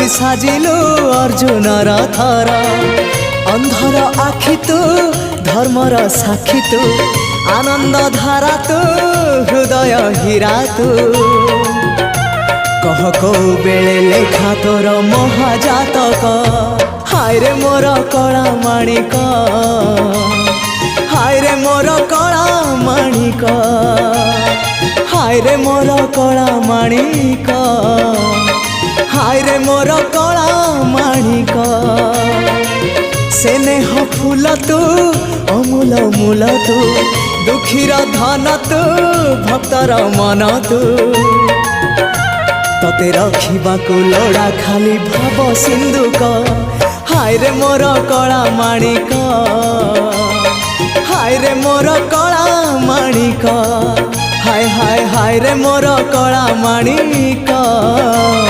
साथी साजिलु अर्जुनर थर अंधर आखि तू धर्मर साक्षी तू आनंद धारा तू हृदय हीरा तू कह को बेले लेखा तोर महाजातक हाय रे मोर कला माणिक हाय रे मोर कला माणिक हाय रे मोर कला माणिक हाय रे मोर कला माणिक स्नेह फूल तू अमूल मूल तू दुखीर धन तू भक्तर मन तू तते रखिबाकू लोड़ा खाली भाव सिंधुक हाय रे मोर कला माणिक हाय रे मोर कला माणिक हाय हाय हाय रे मोर कला माणिक।